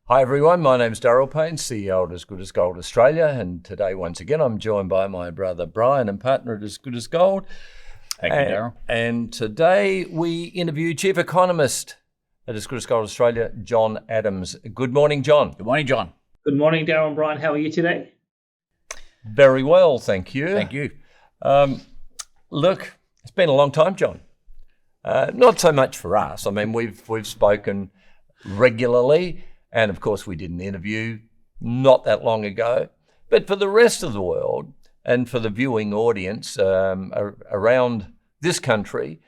Hi everyone, my name's Darryl Panes, CEO at As Good as Gold Australia, and today once again I'm joined by my brother Brian and partner at As Good as Gold. Thank you, Darryl. And today we interview Chief Economist at As Good as Gold Australia, John Adams. Good morning, John. Good morning, John. Good morning, Darryl and Brian. How are you today? Very well, thank you. Thank you. Look, it's been a long time, John. Not so much for us. I mean, we've spoken regularly. And of course, we did an interview not that long ago. But for the rest of the world and for the viewing audience around this country,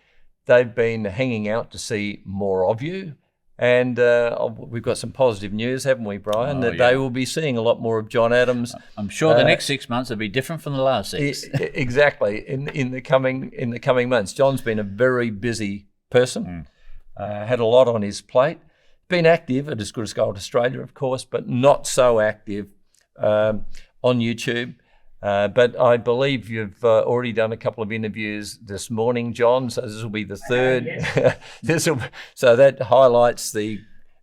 they've been hanging out to see more of you. And we've got some positive news, haven't we, Brian? They will be seeing a lot more of John Adams. I'm sure the next 6 months will be different from the last six. Exactly. In the coming months, John's been a very busy person. Had a lot on his plate. Been active at As Good as Gold Australia, of course, but not so active on YouTube. But I believe you've already done a couple of interviews this morning, John, so this will be the third. Yes. So that highlights the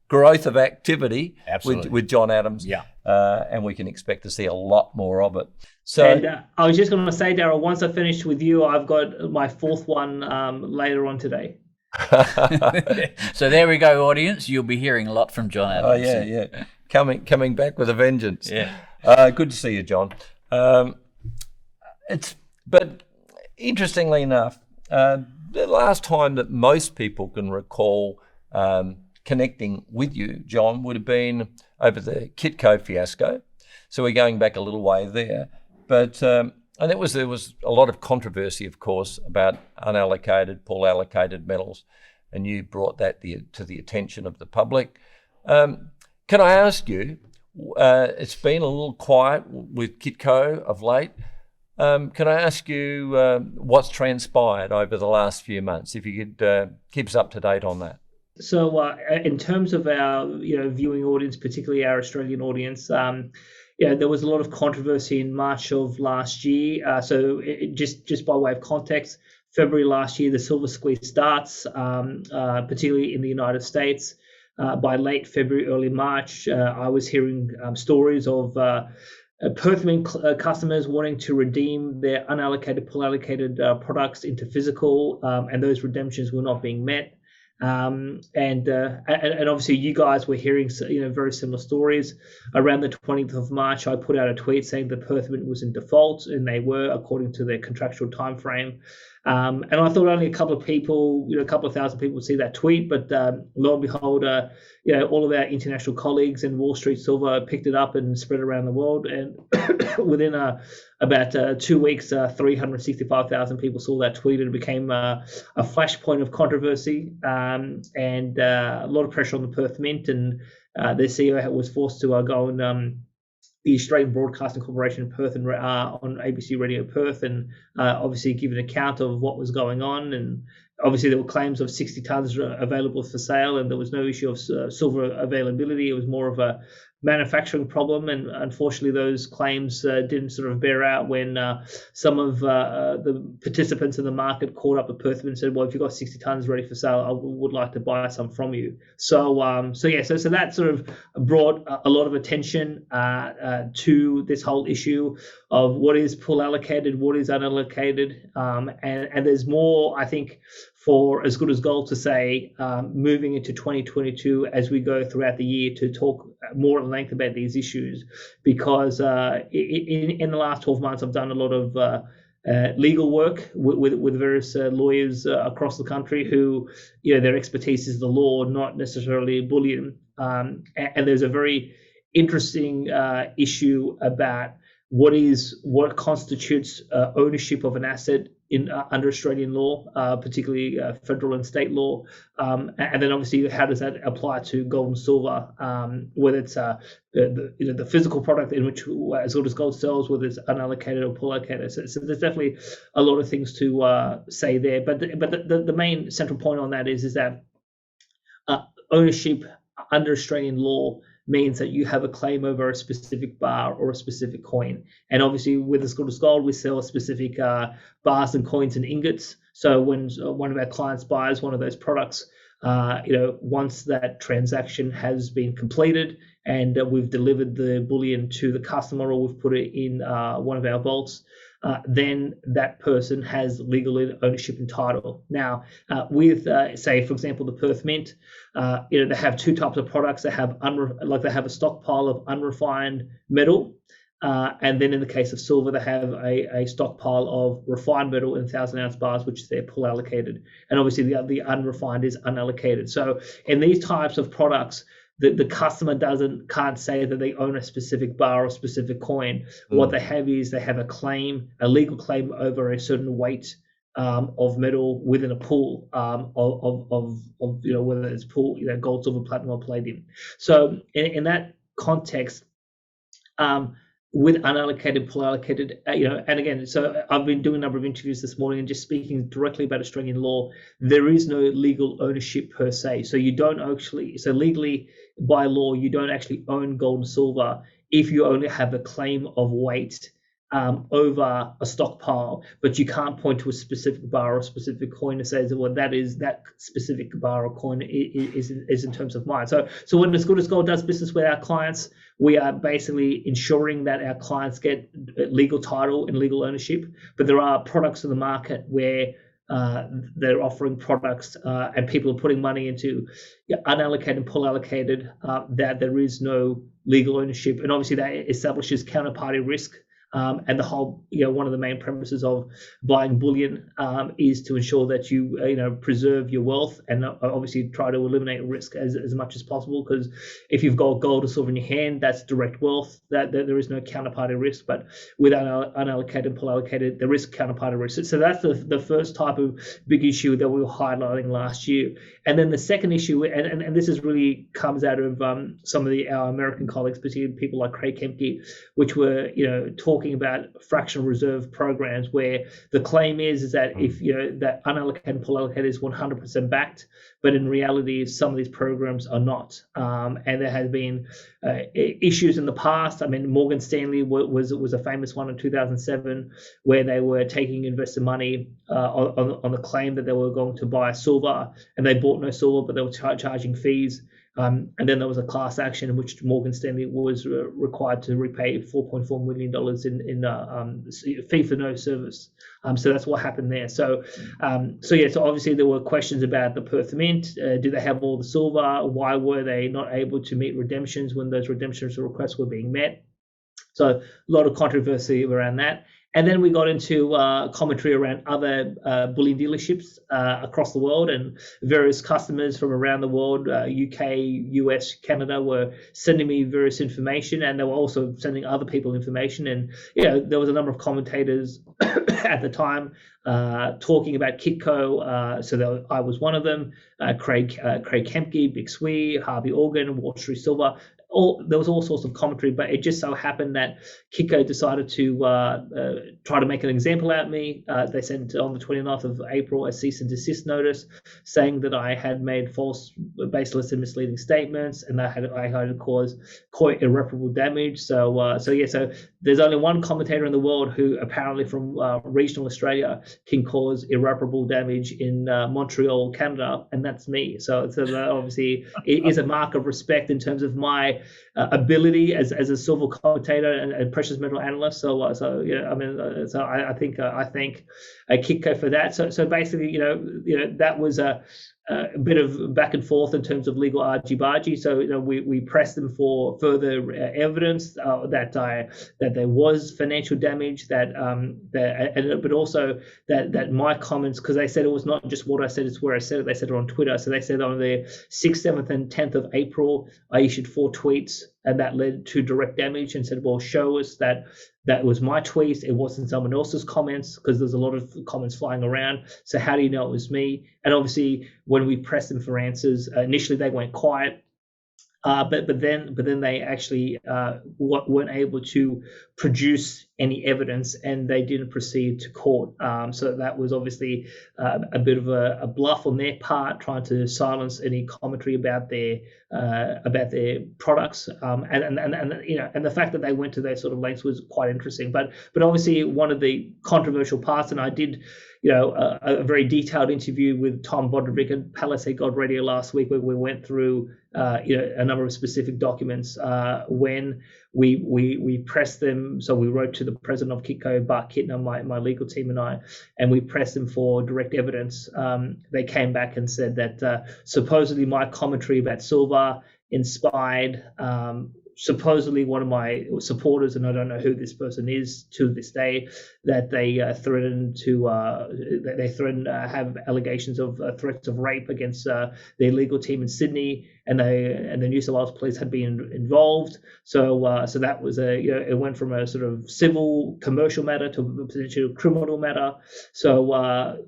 growth of activity with John Adams. Yeah. And we can expect to see a lot more of it. So, And I was just going to say, Darryl, once I finish with you, I've got my fourth one later on today. So there we go, audience. You'll be hearing a lot from John Adams. Oh, yeah. Coming back with a vengeance. Yeah. Good to see you, John. But interestingly enough, the last time that most people can recall connecting with you, John, would have been over the Kitco fiasco. So we're going back a little way there. But and there was a lot of controversy, of course, about unallocated, pool allocated metals, and you brought that to the attention of the public. Can I ask you? It's been a little quiet with Kitco of late. Can I ask you what's transpired over the last few months? If you could keep us up to date on that. So in terms of our viewing audience, particularly our Australian audience, there was a lot of controversy in March of last year. So just by way of context, February last year, the silver squeeze starts, particularly in the United States. By late February, early March, I was hearing stories of Perth customers wanting to redeem their unallocated, pool allocated products into physical, and those redemptions were not being met. And obviously you guys were hearing very similar stories. Around the 20th of March, I put out a tweet saying the Perth Mint was in default, and they were according to their contractual time frame. And I thought only a couple of people, a couple of thousand people would see that tweet, but lo and behold, all of our international colleagues in Wall Street Silver picked it up and spread it around the world. And within about 2 weeks, 365,000 people saw that tweet, and it became a flashpoint of controversy and a lot of pressure on the Perth Mint. And their CEO was forced to go and the Australian Broadcasting Corporation in Perth and on ABC Radio Perth, and obviously give an account of what was going on. And obviously there were claims of 60 tonnes available for sale, and there was no issue of silver availability. It was more of a manufacturing problem, and unfortunately those claims didn't sort of bear out when some of the participants in the market called up the Perth and said, well, if you've got 60 tonnes ready for sale, I would like to buy some from you. So that sort of brought a lot of attention to this whole issue of what is pool allocated, what is unallocated, and there's more, I think, for As Good as Gold to say moving into 2022 as we go throughout the year to talk more at length about these issues, because in the last 12 months I've done a lot of legal work with various lawyers across the country who, their expertise is the law, not necessarily bullion. And there's a very interesting issue about what constitutes ownership of an asset under Australian law, particularly federal and state law, and then obviously how does that apply to gold and silver, whether it's the physical product in which As Good as Gold sells, whether it's unallocated or pool allocated. So there's definitely a lot of things to say there, but the main central point on that is that ownership under Australian law means that you have a claim over a specific bar or a specific coin. And obviously with As Good as Gold, we sell specific bars and coins and ingots. So when one of our clients buys one of those products, once that transaction has been completed and we've delivered the bullion to the customer or we've put it in one of our vaults, then that person has legal ownership and title. Now, with say, for example, the Perth Mint, they have two types of products. They have they have a stockpile of unrefined metal, and then in the case of silver, they have a stockpile of refined metal in 1,000-ounce bars, which is their pool allocated, and obviously the unrefined is unallocated. So in these types of products, the customer can't say that they own a specific bar or specific coin. What they have is they have a legal claim over a certain weight of metal within a pool of whether it's pool, gold, silver, platinum, or palladium. So in that context, with unallocated, pool allocated, and again, so I've been doing a number of interviews this morning and just speaking directly about Australian law. There is no legal ownership per se. So you don't actually, so legally by law, you don't actually own gold and silver if you only have a claim of weight over a stockpile, but you can't point to a specific bar or a specific coin to say, well, that specific bar or coin is in terms of mine. So when As Good as Gold does business with our clients, we are basically ensuring that our clients get legal title and legal ownership. But there are products in the market where they're offering products and people are putting money into unallocated and pool allocated, that there is no legal ownership, and obviously that establishes counterparty risk. And the whole, one of the main premises of buying bullion is to ensure that you, preserve your wealth and obviously try to eliminate risk as much as possible. Because if you've got gold or silver in your hand, that's direct wealth. That there is no counterparty risk. But with unallocated and pool allocated, there is counterparty risk. So that's the first type of big issue that we were highlighting last year. And then the second issue, and this is really comes out of some of our American colleagues, particularly people like Craig Kempke, which were talking about fractional reserve programs where the claim is that if that unallocated and pool allocated is 100% backed, but in reality some of these programs are not, and there has been issues in the past. I mean, Morgan Stanley was a famous one in 2007 where they were taking investor money on the claim that they were going to buy silver, and they bought no silver, but they were charging fees. And then there was a class action in which Morgan Stanley was required to repay $4.4 million in fee for no service. So that's what happened there. So obviously there were questions about the Perth Mint. Do they have all the silver? Why were they not able to meet redemptions when those redemption requests were being met? So a lot of controversy around that. And then we got into commentary around other bullion dealerships across the world, and various customers from around the world, UK, US, Canada, were sending me various information, and they were also sending other people information. And there was a number of commentators at the time talking about Kitco. So I was one of them. Craig Kempke, Big Swee, Harvey Organ, Wall Street Silver. There was all sorts of commentary, but it just so happened that Kitco decided to try to make an example out of me. They sent on the 29th of April a cease and desist notice saying that I had made false, baseless, and misleading statements, and I had caused quite irreparable damage. So there's only one commentator in the world who apparently from regional Australia can cause irreparable damage in Montreal, Canada, and that's me. So that obviously it is a mark of respect in terms of my ability as a silver commentator and precious metal analyst. So I think I thank Kitco for that. So basically, that was a bit of back and forth in terms of legal argy-bargy. So we pressed them for further evidence that there was financial damage, but also that my comments, because they said it was not just what I said, it's where I said it. They said it on Twitter. So they said on the 6th, 7th, and 10th of April, I issued 4 tweets, and that led to direct damage, and said, well, show us that was my tweet. It wasn't someone else's comments, because there's a lot of comments flying around. So how do you know it was me? And obviously, when we pressed them for answers, initially they went quiet. But then they actually weren't able to produce any evidence, and they didn't proceed to court. So that was obviously a bit of a bluff on their part, trying to silence any commentary about their products. And the fact that they went to those sort of lengths was quite interesting. But obviously one of the controversial parts, and I did a very detailed interview with Tom Bodrovic at Palisade God Radio last week, where we went through a number of specific documents when we pressed them. So we wrote to the president of Kitco, Bart Kittner, my legal team and I, and we pressed them for direct evidence. They came back and said that supposedly my commentary about silver inspired supposedly one of my supporters, and I don't know who this person is to this day, that they threatened to have allegations of threats of rape against their legal team in Sydney, and the New South Wales police had been involved. So that was it went from a sort of civil commercial matter to a potential criminal matter. So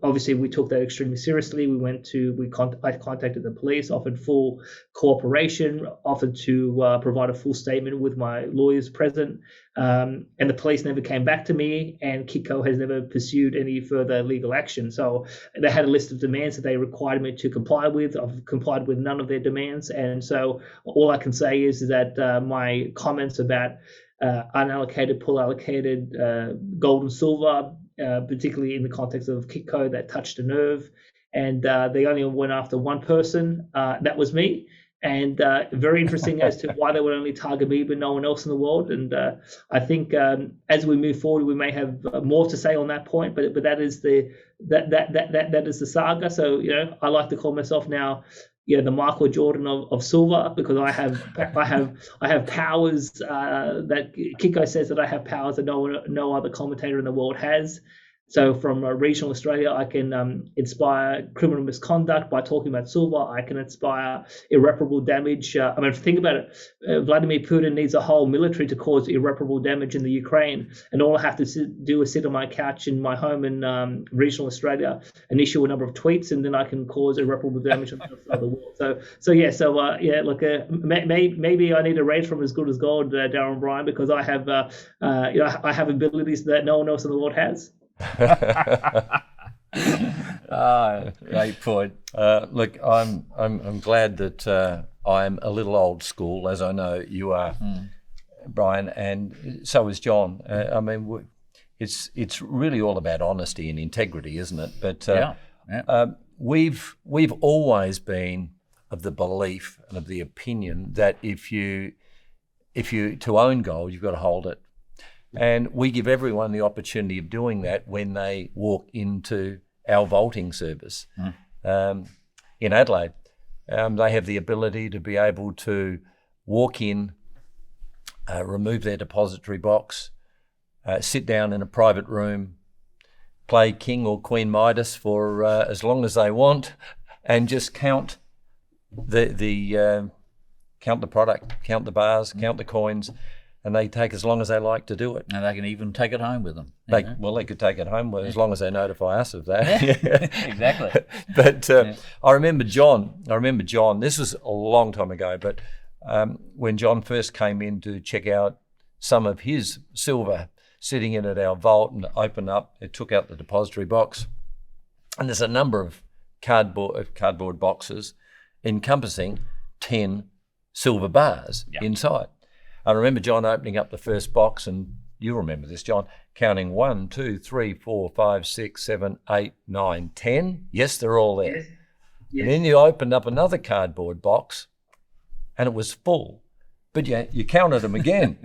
obviously we took that extremely seriously. I contacted the police, offered full cooperation, offered to provide a full statement with my lawyers present, and the police never came back to me, and Kitco has never pursued any further legal action. So they had a list of demands that they required me to comply with. I've complied with none of their demands, and so all I can say is that my comments about unallocated, pool allocated, gold and silver, particularly in the context of Kitco, that touched a nerve, and they only went after one person, that was me. And very interesting as to why they would only target me but no one else in the world. And I think as we move forward, we may have more to say on that point. But that is that is the saga. So I like to call myself now the Michael Jordan of silver, because I have powers that Kitco says that I have powers that no other commentator in the world has. So from regional Australia, I can inspire criminal misconduct by talking about silver. I can inspire irreparable damage. Think about it. Vladimir Putin needs a whole military to cause irreparable damage in the Ukraine. And all I have to do is sit on my couch in my home in regional Australia and issue a number of tweets, and then I can cause irreparable damage on the other side of the world. Look, maybe I need a raise from as good as gold, Darryl and Brian, because I have I have abilities that no one else in the world has. Great point. Look, I'm glad that I'm a little old school, as I know you are, Brian, and so is John. It's really all about honesty and integrity, isn't it? But we've always been of the belief and of the opinion that if you to own gold, you've got to hold it. And we give everyone the opportunity of doing that when they walk into our vaulting service. In Adelaide, they have the ability to be able to walk in, remove their depository box, sit down in a private room, play King or Queen Midas for as long as they want, and just count the product, count the bars, count the coins. And they take as long as they like to do it. And they can even take it home with them. They could take it home as long as they notify us of that. Exactly. But I remember John. This was a long time ago, but when John first came in to check out some of his silver sitting in at our vault and opened up, it took out the depository box. And there's a number of cardboard boxes encompassing 10 silver bars inside. I remember John opening up the first box, and you remember this, John, counting 1, 2, 3, 4, 5, 6, 7, 8, 9, 10. Yes, they're all there. Yes. And then you opened up another cardboard box, and it was full. But you counted them again.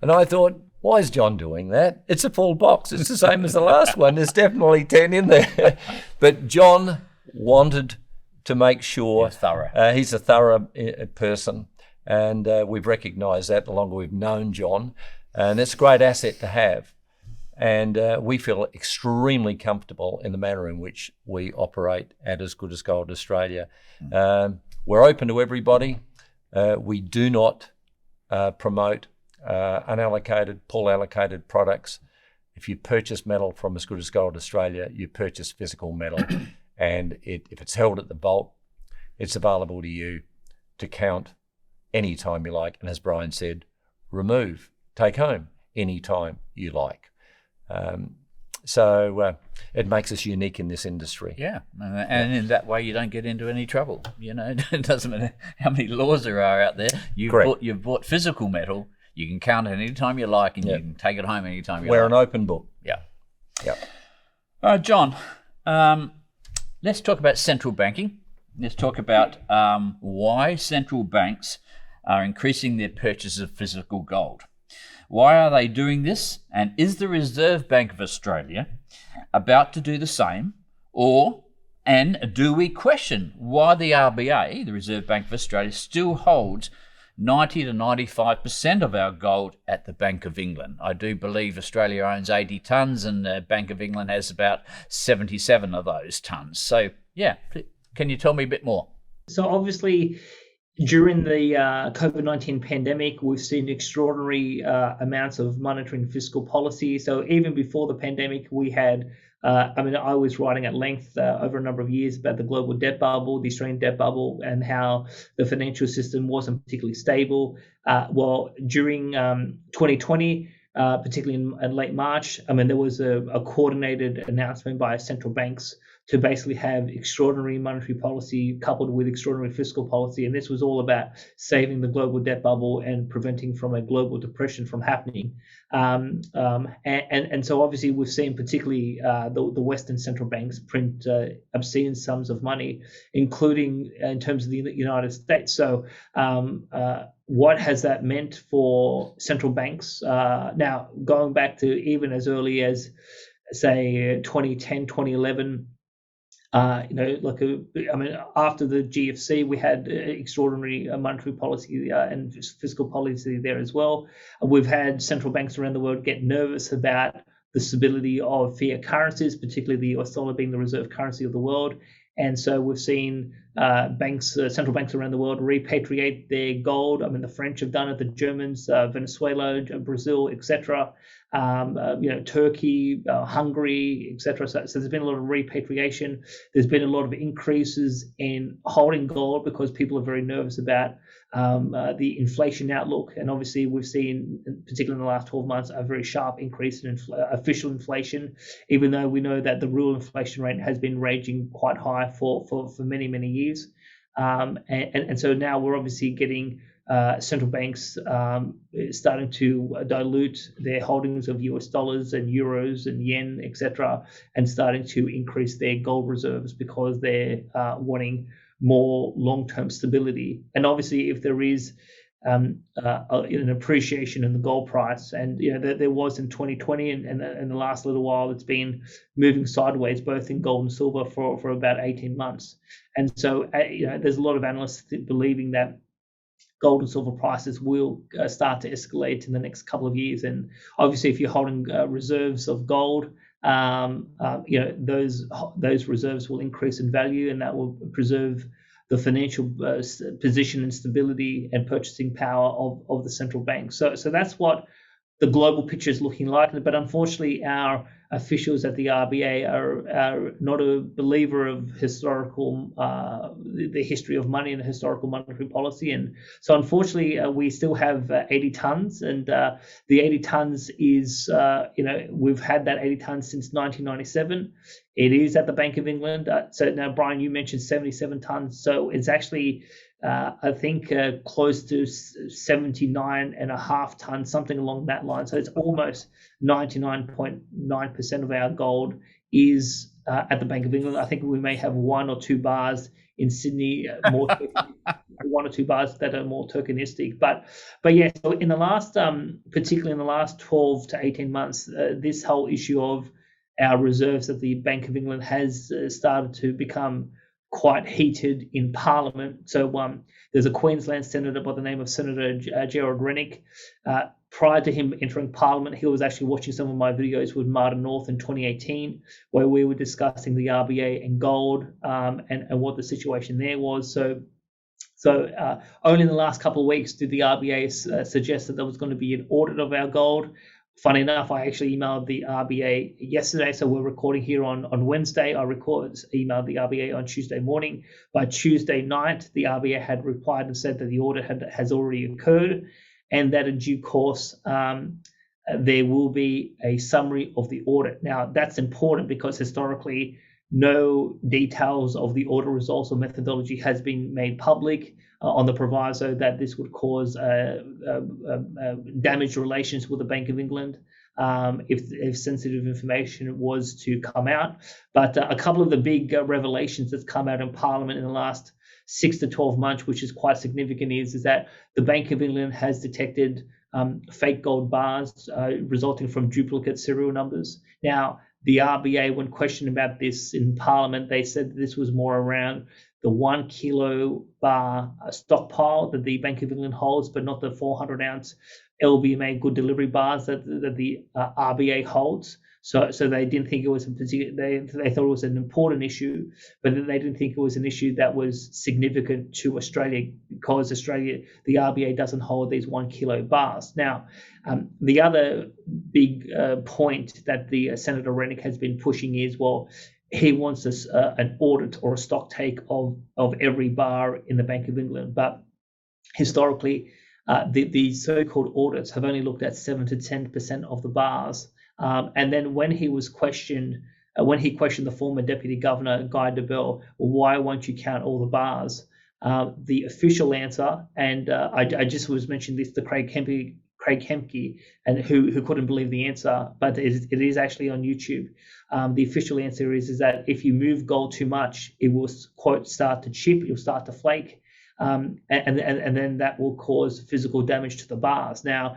And I thought, why is John doing that? It's a full box. It's the same as the last one. There's definitely 10 in there. But John wanted to make sure he's a thorough person. And we've recognised that the longer we've known John. And it's a great asset to have. And we feel extremely comfortable in the manner in which we operate at As Good as Gold Australia. We're open to everybody. We do not promote unallocated, pool allocated products. If you purchase metal from As Good as Gold Australia, you purchase physical metal. And if it's held at the vault, it's available to you to count anytime you like. And as Brian said, remove, take home anytime you like. So it makes us unique in this industry. Yeah, and in that way you don't get into any trouble. It doesn't matter how many laws there are out there. You've bought physical metal. You can count it anytime you like, and you can take it home anytime you like. We're an open book. Yeah. Yeah. John, let's talk about central banking. Let's talk about why central banks are increasing their purchase of physical gold. Why are they doing this? And is the Reserve Bank of Australia about to do the same? And do we question why the RBA, the Reserve Bank of Australia, still holds 90 to 95% of our gold at the Bank of England? I do believe Australia owns 80 tonnes and the Bank of England has about 77 of those tonnes. So, can you tell me a bit more? So obviously, during the COVID-19 pandemic, we've seen extraordinary amounts of monetary and fiscal policy. So even before the pandemic, we had, I was writing at length over a number of years about the global debt bubble, the Australian debt bubble, and how the financial system wasn't particularly stable. During 2020, particularly in late March, there was a coordinated announcement by central banks to basically have extraordinary monetary policy coupled with extraordinary fiscal policy. And this was all about saving the global debt bubble and preventing from a global depression from happening. And so obviously we've seen particularly the Western central banks print obscene sums of money, including in terms of the United States. So what has that meant for central banks? Now, going back to even as early as, say, 2010, 2011, after the GFC, we had extraordinary monetary policy and fiscal policy there as well. We've had central banks around the world get nervous about the stability of fiat currencies, particularly the US dollar being the reserve currency of the world. And so we've seen central banks around the world repatriate their gold. The French have done it, the Germans, Venezuela, Brazil, etc. Turkey, Hungary, etc. So there's been a lot of repatriation. There's been a lot of increases in holding gold because people are very nervous about the inflation outlook. And obviously we've seen, particularly in the last 12 months, a very sharp increase in official inflation, even though we know that the real inflation rate has been raging quite high for many, many years. And so now we're obviously getting central banks starting to dilute their holdings of US dollars and euros and yen, etc., and starting to increase their gold reserves because they're wanting more long-term stability. And obviously, if there is an appreciation in the gold price, and there was in 2020, and in the last little while, it's been moving sideways, both in gold and silver for about 18 months. And so, there's a lot of analysts believing that gold and silver prices will start to escalate in the next couple of years. And obviously, if you're holding reserves of gold, those reserves will increase in value, and that will preserve the financial position and stability and purchasing power of the central bank. So that's what the global picture is looking like. But unfortunately, our officials at the RBA are not a believer of the history of money and the historical monetary policy. And so unfortunately, we still have 80 tonnes. And the 80 tonnes is, we've had that 80 tonnes since 1997. It is at the Bank of England. So now, Brian, you mentioned 77 tonnes. So it's actually, I think, close to 79.5 tonnes, something along that line. So it's almost 99.9% of our gold is at the Bank of England. I think we may have one or two bars in Sydney, one or two bars that are more tokenistic. But yeah, so in the last, particularly in the last 12 to 18 months, this whole issue of our reserves at the Bank of England has started to become quite heated in Parliament. So there's a Queensland senator by the name of Senator Gerald Rennick. Prior to him entering Parliament, he was actually watching some of my videos with Martin North in 2018, where we were discussing the RBA and gold and what the situation there was. So only in the last couple of weeks did the RBA suggest that there was going to be an audit of our gold. Funny enough, I actually emailed the RBA yesterday, so we're recording here on Wednesday. I emailed the RBA on Tuesday morning. By Tuesday night, the RBA had replied and said that the audit has already occurred, and that in due course there will be a summary of the audit. Now, that's important because historically, no details of the audit results or methodology has been made public on the proviso that this would cause damaged relations with the Bank of England if sensitive information was to come out. But a couple of the big revelations that's come out in Parliament in the last 6 to 12 months, which is quite significant, is that the Bank of England has detected fake gold bars resulting from duplicate serial numbers. Now, the RBA, when questioned about this in Parliament, they said this was more around the 1 kilo bar stockpile that the Bank of England holds, but not the 400-ounce LBMA good delivery bars that the RBA holds. So they didn't think it was a particular. They thought it was an important issue, but they didn't think it was an issue that was significant to Australia because Australia, the RBA doesn't hold these 1 kilo bars. Now, the other big point that the Senator Rennick has been pushing is, well, he wants an audit or a stock take of every bar in the Bank of England, but historically, the so-called audits have only looked at 7 to 10% of the bars. And then when he questioned the former Deputy Governor, Guy Debelle, well, why won't you count all the bars? The official answer, and I just was mentioning this to Craig Hemke, and who couldn't believe the answer, but it is actually on YouTube. The official answer is that if you move gold too much, it will, quote, start to chip, it will start to flake, and then that will cause physical damage to the bars. Now,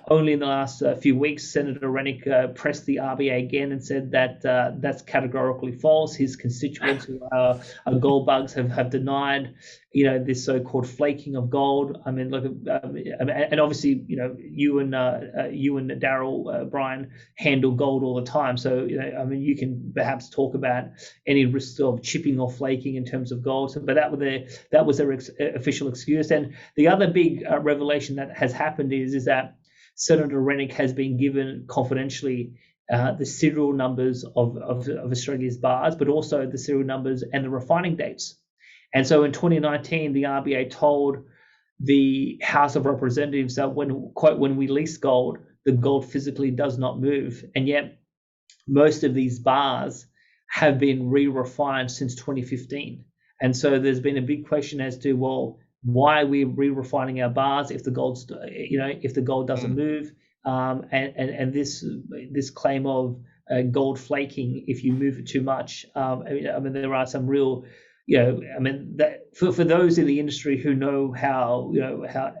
only in the last few weeks, Senator Rennick pressed the RBA again and said that that's categorically false. His constituents who are gold bugs have denied, this so-called flaking of gold. I mean, look, and obviously, you and Darryl, Brian, handle gold all the time. So, you can perhaps talk about any risks of chipping or flaking in terms of gold. So, but that was their official excuse. And the other big revelation that has happened is that Senator Rennick has been given confidentially the serial numbers of Australia's bars, but also the serial numbers and the refining dates. And so in 2019, the RBA told the House of Representatives that when we lease gold, the gold physically does not move. And yet most of these bars have been re-refined since 2015. And so there's been a big question as to, well, why are we re-refining our bars if the gold doesn't move? And this claim of gold flaking if you move it too much. There are some real, that for those in the industry who know how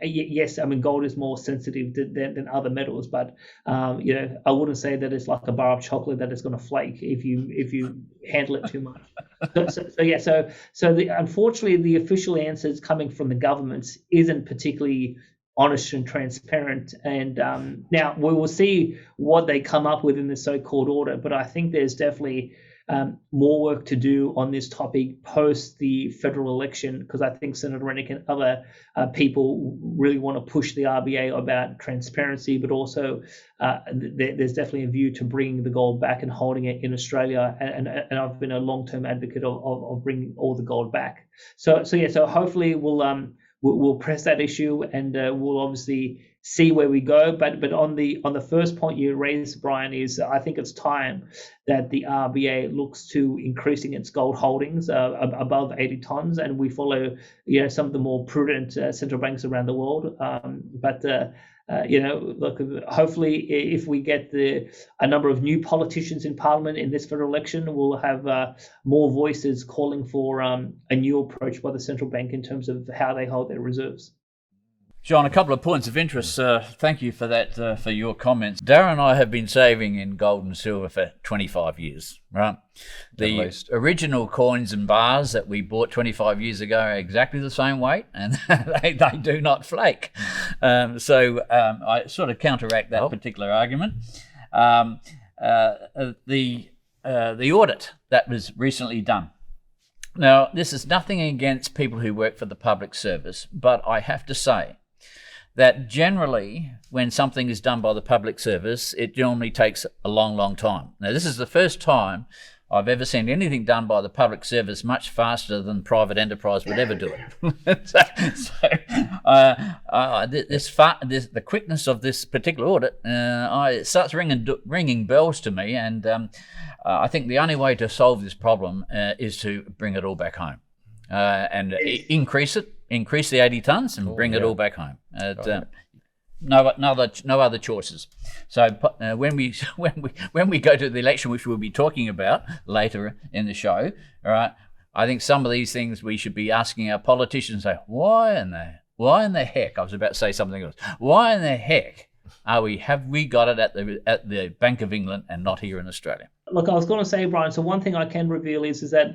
yes, gold is more sensitive than other metals, but I wouldn't say that it's like a bar of chocolate that is going to flake if you handle it too much. Unfortunately, the official answers coming from the governments isn't particularly honest and transparent. And now we will see what they come up with in the so-called audit, but I think there's definitely more work to do on this topic post the federal election, because I think Senator Rennick and other people really want to push the RBA about transparency, but also there's definitely a view to bringing the gold back and holding it in Australia. And I've been a long-term advocate of bringing all the gold back. So hopefully we'll press that issue, and we'll obviously see where we go. But on the first point you raised, Brian, is I think it's time that the RBA looks to increasing its gold holdings above 80 tons, and we follow some of the more prudent central banks around the world. Look, hopefully if we get a number of new politicians in Parliament in this federal election, we'll have more voices calling for a new approach by the central bank in terms of how they hold their reserves. John, a couple of points of interest. Thank you for that, for your comments. Darren and I have been saving in gold and silver for 25 years, right? The original coins and bars that we bought 25 years ago are exactly the same weight, and they do not flake. So I sort of counteract that particular argument. The audit that was recently done. Now, this is nothing against people who work for the public service, but I have to say that generally when something is done by the public service, it normally takes a long, long time. Now, this is the first time I've ever seen anything done by the public service much faster than private enterprise would ever do it. The quickness of this particular audit, it starts ringing bells to me, and I think the only way to solve this problem is to bring it all back home and increase the 80 tonnes and bring it all back home. No other choices. So when we go to the election, which we'll be talking about later in the show, all right, I think some of these things we should be asking our politicians. Say, why in the heck? I was about to say something else. Why in the heck have we got it at the Bank of England and not here in Australia? Look, I was going to say, Brian, so one thing I can reveal is that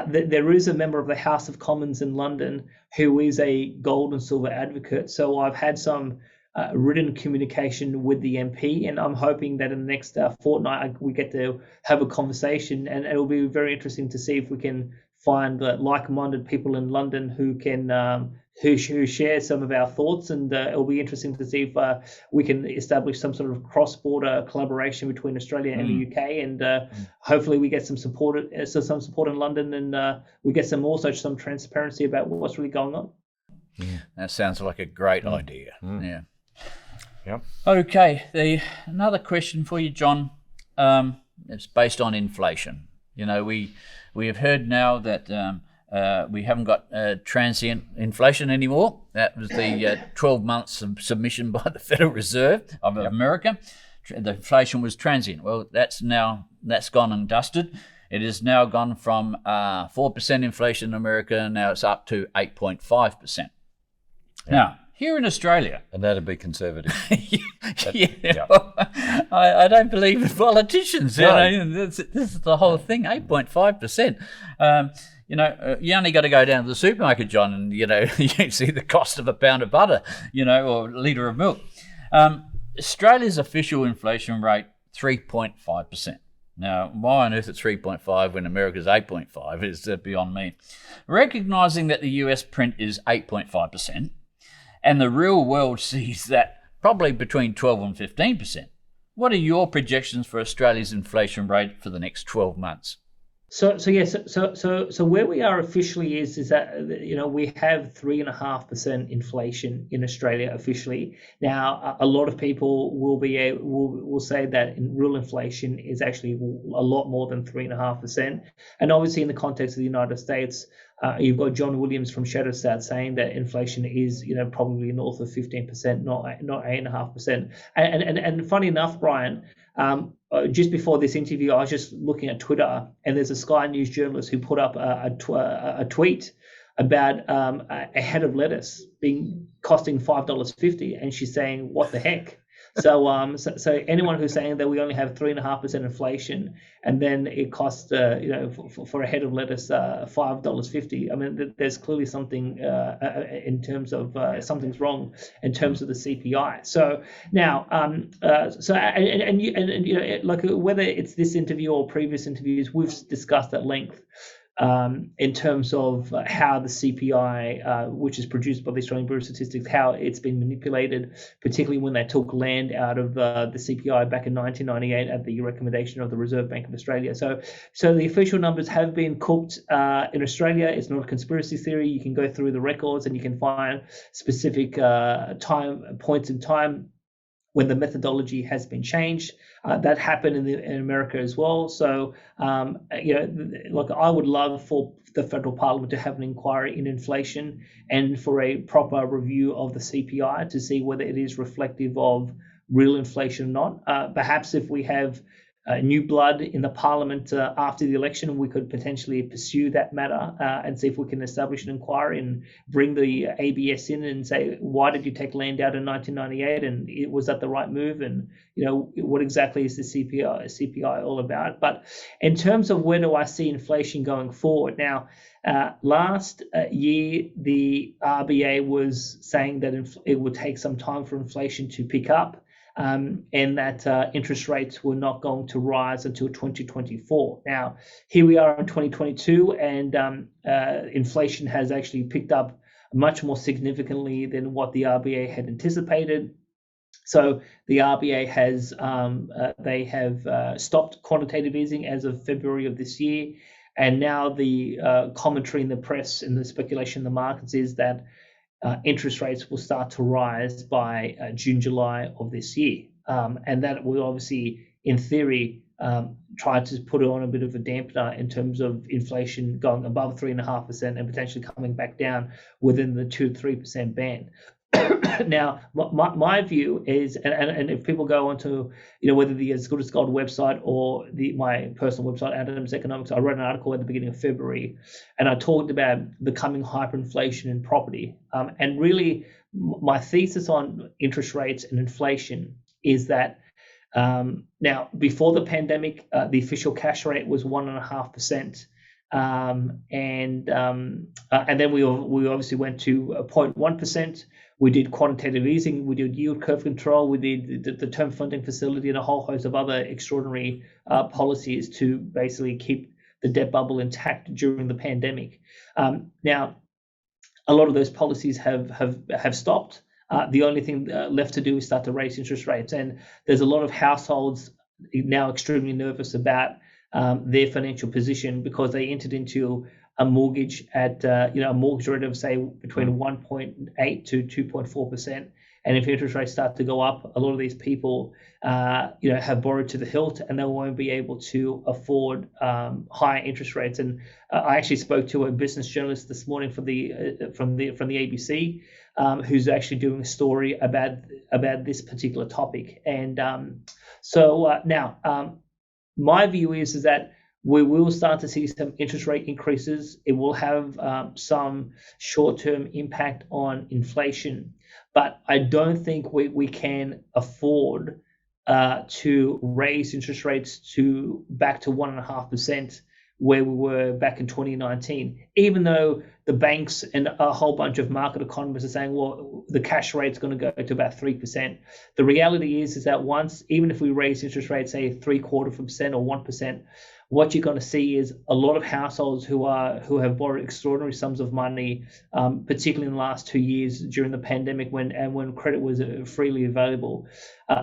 there is a member of the House of Commons in London who is a gold and silver advocate. So I've had some written communication with the MP, and I'm hoping that in the next fortnight we get to have a conversation, and it'll be very interesting to see if we can find like-minded people in London who can who share some of our thoughts, and it'll be interesting to see if we can establish some sort of cross-border collaboration between Australia and the UK, and hopefully we get some support in London, and we get some transparency about what's really going on. That sounds like a great idea. Yeah. Yep. Okay. Another question for you, John. It's based on inflation. You know, we have heard now that we haven't got transient inflation anymore. That was the 12 months of submission by the Federal Reserve of America. The inflation was transient. Well, that's gone and dusted. It has now gone from 4% inflation in America. Now it's up to 8.5%. Now, here in Australia, and that'd be conservative. I don't believe in politicians. No. You know, this is the whole thing. 8.5%. You know, you only got to go down to the supermarket, John, and you see the cost of a pound of butter, or a litre of milk. Australia's official inflation rate 3.5%. Now, why on earth it's 3.5 when America's 8.5 is beyond me. Recognising that the US print is 8.5%, and the real world sees that probably between 12 and 15%. What are your projections for Australia's inflation rate for the next 12 months? So where we are officially is that we have 3.5% inflation in Australia officially. Now a lot of people will say that real inflation is actually a lot more than 3.5%. And obviously in the context of the United States, you've got John Williams from Shadowstat saying that inflation is probably north of 15%, not 8.5%. And funny enough, Brian. Just before this interview, I was just looking at Twitter, and there's a Sky News journalist who put up a tweet about a head of lettuce costing $5.50, and she's saying, "What the heck?" So anyone who's saying that we only have 3.5% inflation, and then it costs for a head of lettuce $5.50. I mean, there's clearly something in terms of something's wrong in terms of the CPI. So now, like whether it's this interview or previous interviews, we've discussed at length. In terms of how the CPI, which is produced by the Australian Bureau of Statistics, how it's been manipulated, particularly when they took land out of the CPI back in 1998 at the recommendation of the Reserve Bank of Australia. So the official numbers have been cooked in Australia. It's not a conspiracy theory. You can go through the records and you can find specific points in time when the methodology has been changed. That happened in America as well. So, look, I would love for the federal parliament to have an inquiry in inflation and for a proper review of the CPI to see whether it is reflective of real inflation or not. Perhaps if we have new blood in the parliament after the election, we could potentially pursue that matter and see if we can establish an inquiry and bring the ABS in and say, why did you take land out in 1998, and was that the right move, and what exactly is the CPI all about? But in terms of where do I see inflation going forward now, last year the RBA was saying that it would take some time for inflation to pick up. And that interest rates were not going to rise until 2024. Now, here we are in 2022, and inflation has actually picked up much more significantly than what the RBA had anticipated. So the RBA has stopped quantitative easing as of February of this year, and now the commentary in the press and the speculation in the markets is that interest rates will start to rise by June, July of this year, and that will obviously, in theory, try to put on a bit of a dampener in terms of inflation going above 3.5% and potentially coming back down within the 2-3% band. Now, my view is, and if people go onto, whether the As Good as Gold website or my personal website, Adams Economics, I wrote an article at the beginning of February, and I talked about the coming hyperinflation in property. And really, my thesis on interest rates and inflation is that now, before the pandemic, the official cash rate was 1.5%. And then we obviously went to 0.1%. We did quantitative easing, we did yield curve control, we did the term funding facility, and a whole host of other extraordinary policies to basically keep the debt bubble intact during the pandemic. Now, a lot of those policies have stopped. The only thing left to do is start to raise interest rates, and there's a lot of households now extremely nervous about their financial position because they entered into a mortgage at a mortgage rate of say between 1.8 to 2.4%, and if interest rates start to go up, a lot of these people have borrowed to the hilt and they won't be able to afford higher interest rates. And I actually spoke to a business journalist this morning from the ABC who's actually doing a story about this particular topic. And so now my view is that we will start to see some interest rate increases. It will have some short-term impact on inflation, but I don't think we can afford to raise interest rates back to 1.5% where we were back in 2019, even though the banks and a whole bunch of market economists are saying, well, the cash rate's going to go to about 3%. The reality is that even if we raise interest rates, say 0.75% or 1%, what you're going to see is a lot of households who have borrowed extraordinary sums of money, particularly in the last 2 years during the pandemic when credit was freely available.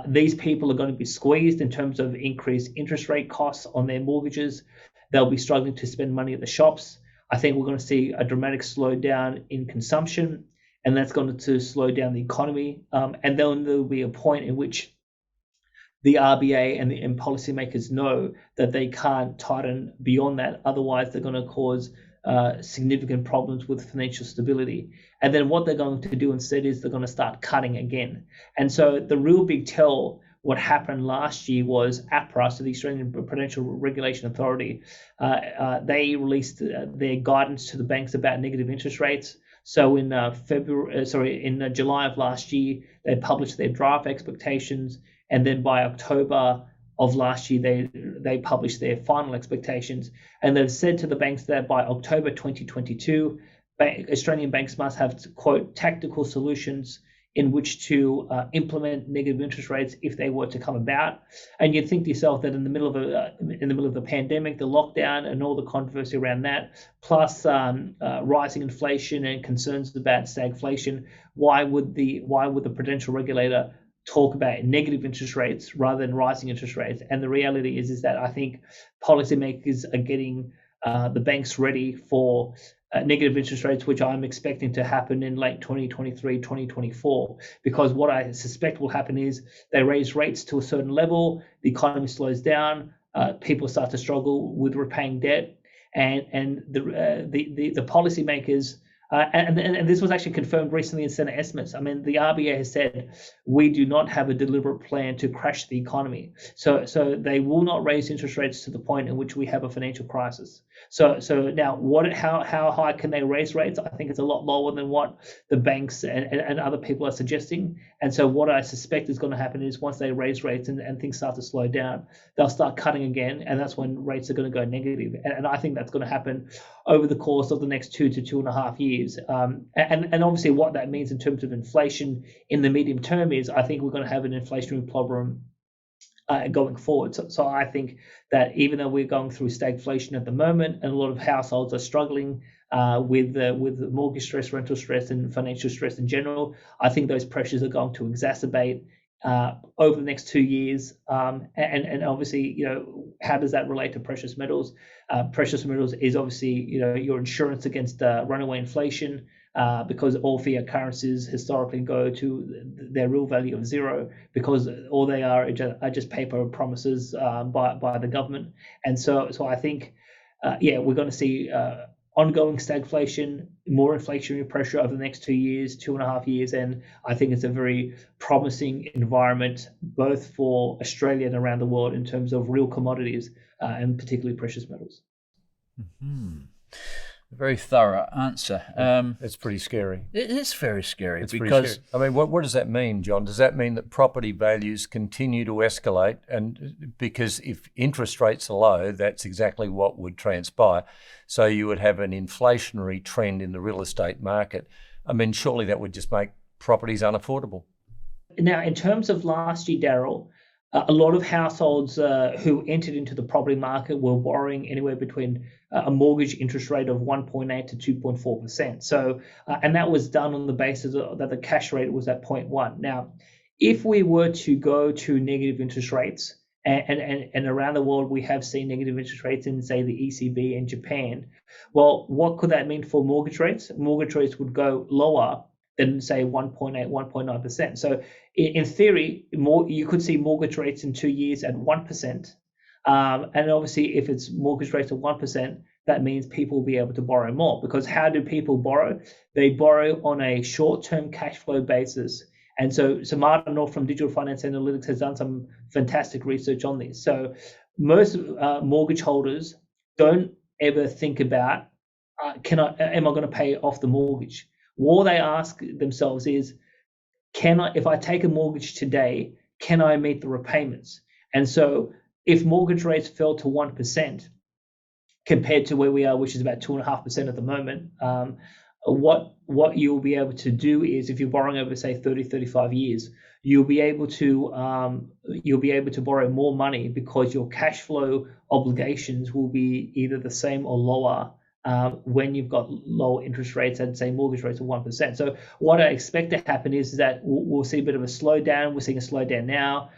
These people are going to be squeezed in terms of increased interest rate costs on their mortgages. They'll be struggling to spend money at the shops. I think we're going to see a dramatic slowdown in consumption, and that's going to slow down the economy. And then there'll be a point in which the RBA and policymakers know that they can't tighten beyond that. Otherwise, they're going to cause significant problems with financial stability. And then what they're going to do instead is they're going to start cutting again. And so the real big tell, what happened last year was APRA, so the Australian Prudential Regulation Authority, they released their guidance to the banks about negative interest rates. So in July of last year, they published their draft expectations, and then by October of last year, they published their final expectations. And they've said to the banks that by October 2022, Australian banks must have, quote, tactical solutions in which to implement negative interest rates if they were to come about. And you'd think to yourself that in the middle of the pandemic, the lockdown and all the controversy around that, plus rising inflation and concerns about stagflation, why would the prudential regulator talk about negative interest rates rather than rising interest rates? And the reality is that I think policymakers are getting the banks ready for negative interest rates, which I'm expecting to happen in late 2023, 2024, because what I suspect will happen is they raise rates to a certain level, the economy slows down, people start to struggle with repaying debt, and the policymakers, and this was actually confirmed recently in Senate estimates. I mean, the RBA has said we do not have a deliberate plan to crash the economy. So they will not raise interest rates to the point in which we have a financial crisis. So now how high can they raise rates? I think it's a lot lower than what the banks and other people are suggesting. And so what I suspect is going to happen is once they raise rates and things start to slow down, they'll start cutting again, and that's when rates are going to go negative. And I think that's going to happen over the course of the next 2 to 2.5 years. And obviously what that means in terms of inflation in the medium term is I think we're going to have an inflationary problem going forward. So I think that even though we're going through stagflation at the moment and a lot of households are struggling with the mortgage stress, rental stress, and financial stress in general. I think those pressures are going to exacerbate over the next 2 years. And obviously, how does that relate to precious metals? Precious metals is obviously, your insurance against runaway inflation, because all fiat currencies historically go to their real value of zero, because all they are just paper promises by the government. And so I think, we're going to see ongoing stagflation, more inflationary pressure over the next 2 years, 2.5 years, and I think it's a very promising environment both for Australia and around the world in terms of real commodities, and particularly precious metals. Mm-hmm. Very thorough answer. It's pretty scary. It is very scary. It's because pretty scary. I mean, what does that mean, John? Does that mean that property values continue to escalate? And because if interest rates are low, that's exactly what would transpire. So you would have an inflationary trend in the real estate market. I mean, surely that would just make properties unaffordable. Now, in terms of last year, Darryl, a lot of households who entered into the property market were borrowing anywhere between a mortgage interest rate of 1.8 to 2.4%. So, and that was done on the basis that the cash rate was at 0.1. Now, if we were to go to negative interest rates, and around the world we have seen negative interest rates in, say, the ECB and Japan, well, what could that mean for mortgage rates? Mortgage rates would go lower than, say, 1.8, 1.9%. So in theory, you could see mortgage rates in 2 years at 1%. And obviously, if it's mortgage rates of 1%, that means people will be able to borrow more. Because how do people borrow? They borrow on a short-term cash flow basis. And so Martin North from Digital Finance Analytics has done some fantastic research on this. So most mortgage holders don't ever think about, am I going to pay off the mortgage? All they ask themselves is, if I take a mortgage today, can I meet the repayments? And so if mortgage rates fell to 1% compared to where we are, which is about 2.5% at the moment, what you'll be able to do is, if you're borrowing over, say, 30, 35 years, you'll be able to borrow more money, because your cash flow obligations will be either the same or lower when you've got low interest rates and, say, mortgage rates of 1%. So what I expect to happen is that we'll see a bit of a slowdown. We're seeing a slowdown now.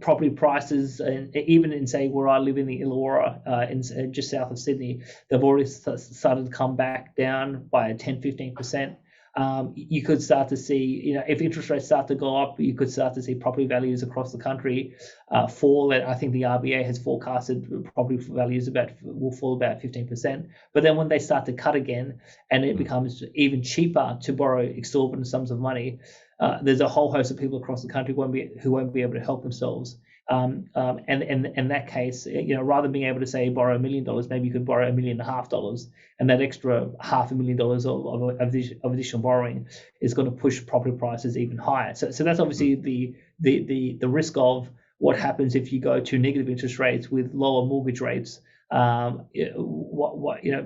Property prices, and even in, say, where I live in the Illawarra, in just south of Sydney, they've already started to come back down by 10, 15%. You could start to see, if interest rates start to go up, you could start to see property values across the country fall. And I think the RBA has forecasted property values will fall about 15%. But then when they start to cut again, and it becomes even cheaper to borrow exorbitant sums of money, there's a whole host of people across the country who won't be able to help themselves. And in that case, rather than being able to, say, borrow $1 million, maybe you could borrow $1.5 million, and that extra $500,000 of additional borrowing is going to push property prices even higher. So that's obviously the risk of what happens if you go to negative interest rates with lower mortgage rates.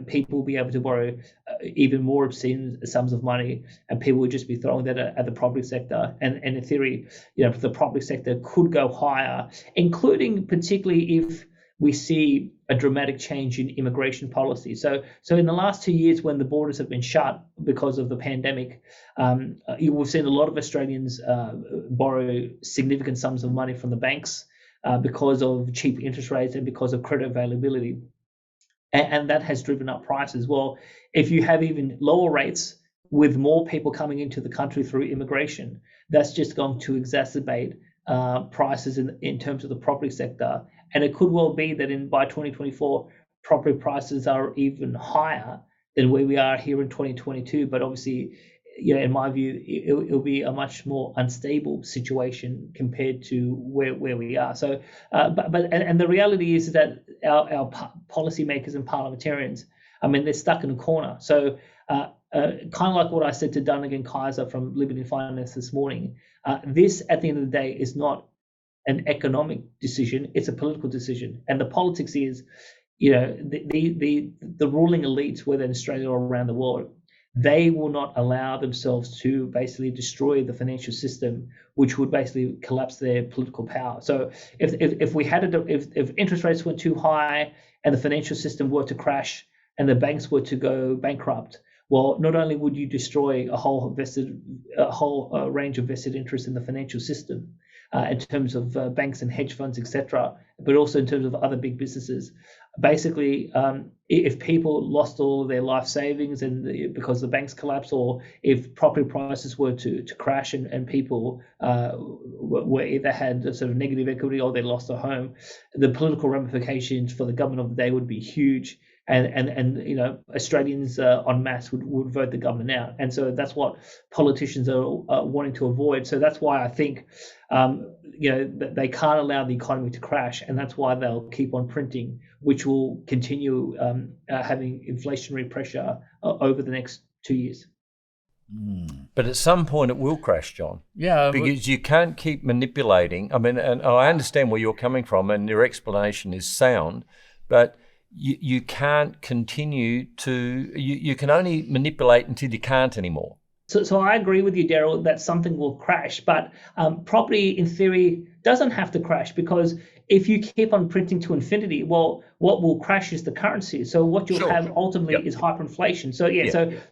People will be able to borrow even more obscene sums of money, and people would just be throwing that at the property sector. And in theory, the property sector could go higher, including particularly if we see a dramatic change in immigration policy. So in the last 2 years, when the borders have been shut because of the pandemic, we've seen a lot of Australians borrow significant sums of money from the banks because of cheap interest rates and because of credit availability. And that has driven up prices. Well, if you have even lower rates with more people coming into the country through immigration, that's just going to exacerbate prices in terms of the property sector. And it could well be that by 2024, property prices are even higher than where we are here in 2022. But obviously, in my view, it'll be a much more unstable situation compared to where we are. So, but the reality is that our policymakers and parliamentarians, they're stuck in a corner. So, kind of like what I said to Dunnigan Kaiser from Liberty Finance this morning, this at the end of the day is not an economic decision; it's a political decision. And the politics is, the ruling elites, whether in Australia or around the world, they will not allow themselves to basically destroy the financial system, which would basically collapse their political power. So if interest rates went too high and the financial system were to crash, and the banks were to go bankrupt, well, not only would you destroy a whole range of vested interests in the financial system, in terms of banks and hedge funds, etc., but also in terms of other big businesses. Basically, if people lost all of their life savings because the banks collapsed, or if property prices were to crash and people were either had a sort of negative equity or they lost their home, the political ramifications for the government of the day would be huge. And Australians en masse would vote the government out, and so that's what politicians are wanting to avoid. So that's why I think they can't allow the economy to crash, and that's why they'll keep on printing, which will continue having inflationary pressure over the next 2 years. But at some point it will crash, John. Yeah, because you can't keep manipulating. I mean, and I understand where you're coming from, and your explanation is sound, but you can't continue to, you can only manipulate until you can't anymore. So I agree with you, Darryl, that something will crash, but property in theory doesn't have to crash, because if you keep on printing to infinity, well, what will crash is the currency. So what you'll have ultimately is hyperinflation. So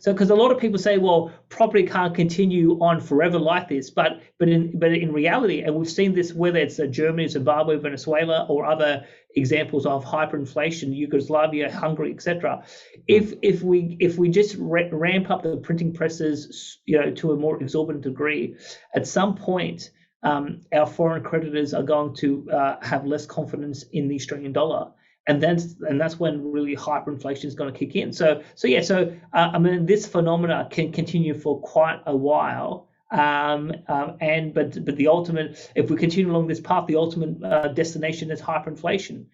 so because a lot of people say, well, property can't continue on forever like this, but in reality, and we've seen this whether it's Germany, Zimbabwe, Venezuela, or other examples of hyperinflation, Yugoslavia, Hungary, etc. If we just ramp up the printing presses, to a more exorbitant degree, at some point, our foreign creditors are going to have less confidence in the Australian dollar, and that's when really hyperinflation is going to kick in. So I mean, this phenomena can continue for quite a while. But the ultimate, if we continue along this path, the ultimate destination is hyperinflation,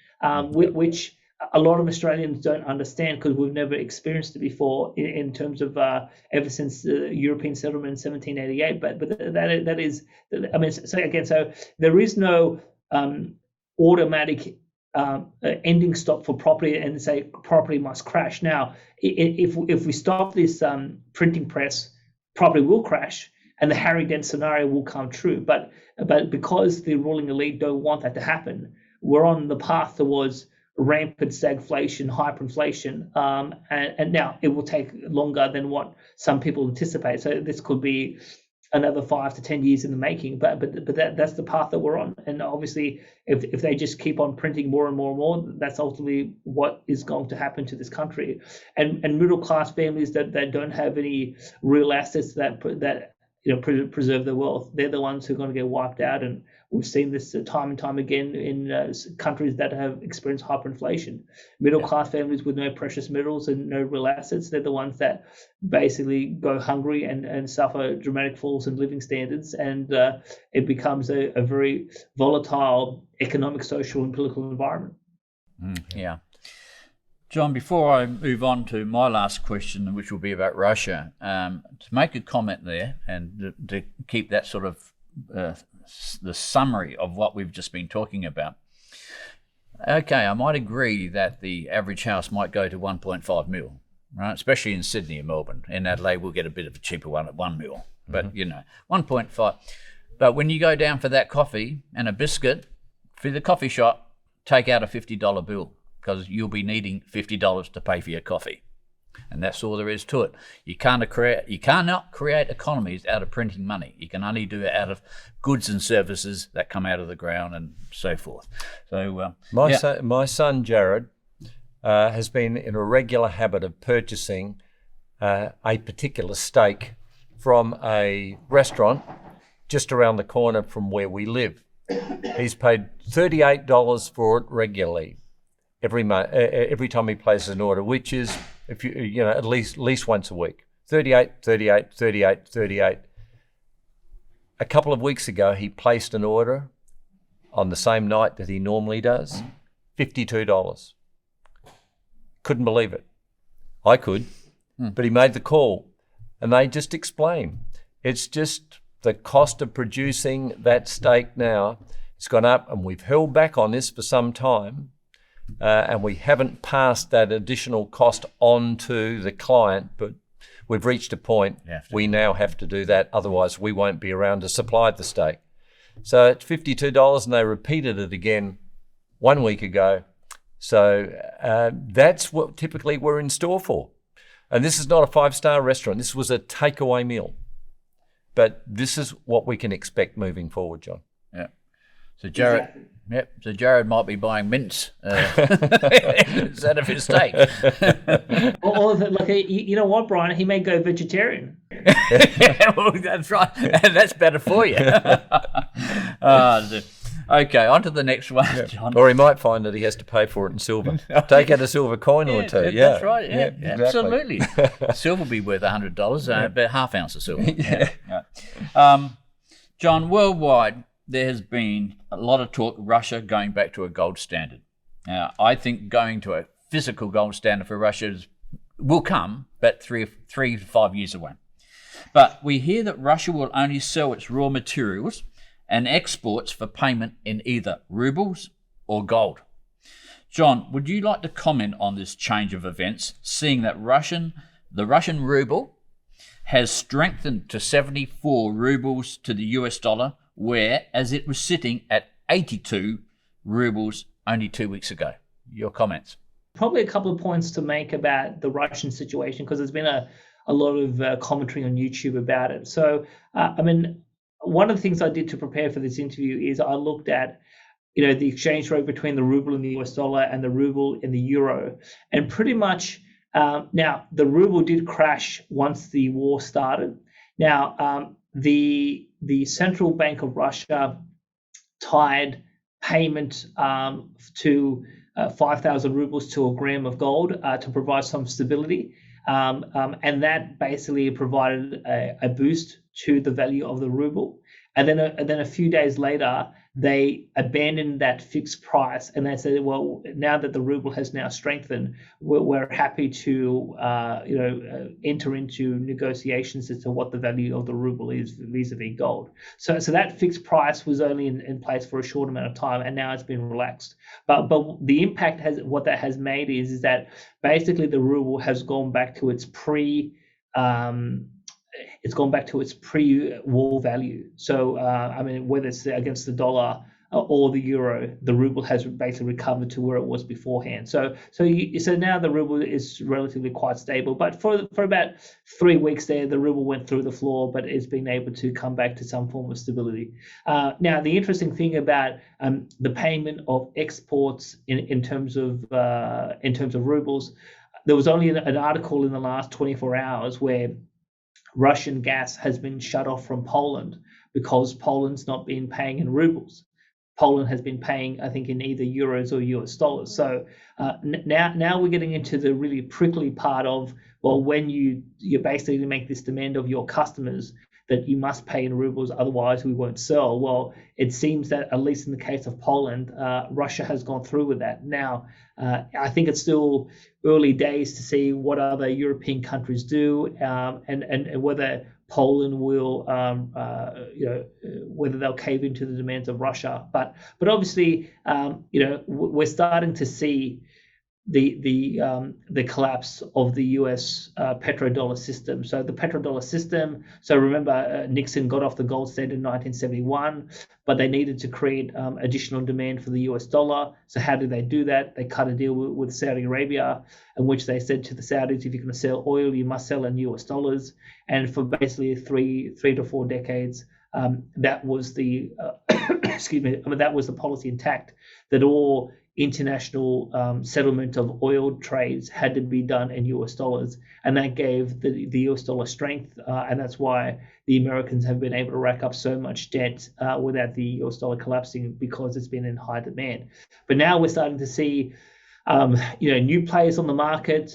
which a lot of Australians don't understand, because we've never experienced it before in terms of ever since the European settlement in 1788. But that is, I mean, so there is no automatic ending stop for property and say property must crash. Now, if we stop this printing press, property will crash, and the Harry Dent scenario will come true. But because the ruling elite don't want that to happen, we're on the path towards rampant stagflation, hyperinflation, and now it will take longer than what some people anticipate. So this could be another 5 to 10 years in the making, but that's the path that we're on. And obviously, if they just keep on printing more and more and more, that's ultimately what is going to happen to this country. And middle class families that don't have any real assets that preserve their wealth, they're the ones who are going to get wiped out. And we've seen this time and time again in countries that have experienced hyperinflation. Middle class families with no precious metals and no real assets, they're the ones that basically go hungry and suffer dramatic falls in living standards. And it becomes a very volatile economic, social, and political environment. Yeah. John, before I move on to my last question, which will be about Russia, to make a comment there and to keep that sort of the summary of what we've just been talking about. Okay, I might agree that the average house might go to 1.5 mil, right? Especially in Sydney and Melbourne. In Adelaide, we'll get a bit of a cheaper one at 1 mil, but 1.5. But when you go down for that coffee and a biscuit, for the coffee shop, take out a $50 bill, because you'll be needing $50 to pay for your coffee. And that's all there is to it. You cannot create economies out of printing money. You can only do it out of goods and services that come out of the ground and so forth. So my son Jared has been in a regular habit of purchasing a particular steak from a restaurant just around the corner from where we live. He's paid $38 for it regularly every time he places an order, which is, if you at least once a week. 38. A couple of weeks ago, he placed an order on the same night that he normally does, $52. Couldn't believe it. I could, but he made the call, and they just explain. It's just the cost of producing that steak now has gone up, and we've held back on this for some time. And we haven't passed that additional cost on to the client, but we've reached a point we now have to do that, otherwise we won't be around to supply the steak. So it's $52, and they repeated it again 1 week ago, So that's what typically we're in store for. And this is not a 5-star restaurant. This was a takeaway meal. But this is what we can expect moving forward, John. Yeah. So Jared, Exactly. yep. So Jared might be buying mince instead of his steak. Or like, you know what, Brian? He may go vegetarian. Yeah, well, that's right. And that's better for you. Okay, on to the next one, John. Or he might find that he has to pay for it in silver. Take out a silver coin or two. Yeah, That's right. Yeah, exactly. absolutely. Silver will be worth $100, about half ounce of silver. John, worldwide, there has been a lot of talk Russia going back to a gold standard. I think going to a physical gold standard for Russia will come, but 3 to 5 years away. But we hear that Russia will only sell its raw materials and exports for payment in either rubles or gold. John, would you like to comment on this change of events, seeing that the Russian ruble has strengthened to 74 rubles to the US dollar, whereas it was sitting at 82 rubles only 2 weeks ago? Your comments? Probably a couple of points to make about the Russian situation, because there's been a lot of commentary on YouTube about it. So, one of the things I did to prepare for this interview is I looked at, the exchange rate between the ruble and the US dollar and the ruble and the euro, and pretty much now the ruble did crash once the war started. Now, the Central Bank of Russia tied payment to 5,000 rubles to a gram of gold to provide some stability. And that basically provided a boost to the value of the ruble. And then a few days later, they abandoned that fixed price, and they said, well, now that the ruble has now strengthened, we're happy to enter into negotiations as to what the value of the ruble is vis-a-vis gold. So that fixed price was only in place for a short amount of time, and now it's been relaxed. But the impact what that has made is that basically the ruble has gone back to its pre-war value. So, whether it's against the dollar or the euro, the ruble has basically recovered to where it was beforehand. So now the ruble is relatively quite stable. But for about 3 weeks there, the ruble went through the floor, but it's been able to come back to some form of stability. Now, the interesting thing about the payment of exports in terms of rubles, there was only an article in the last 24 hours where Russian gas has been shut off from Poland because Poland's not been paying in rubles. Poland has been paying, I think, in either euros or US dollars. So now we're getting into the really prickly part of, well, when you basically make this demand of your customers that you must pay in rubles, otherwise we won't sell. Well, it seems that, at least in the case of Poland, Russia has gone through with that. Now, I think it's still early days to see what other European countries do, and whether Poland will, whether they'll cave into the demands of Russia. But obviously, we're starting to see the collapse of the U.S. petrodollar system. So the petrodollar system. So remember, Nixon got off the gold standard in 1971, but they needed to create additional demand for the U.S. dollar. So how did they do that? They cut a deal with Saudi Arabia, in which they said to the Saudis, if you're going to sell oil, you must sell in U.S. dollars. And for basically three to 4 decades, that was the that was the policy intact, that all international settlement of oil trades had to be done in US dollars, and that gave the US dollar strength, and that's why the Americans have been able to rack up so much debt without the US dollar collapsing, because it's been in high demand. But now we're starting to see new players on the market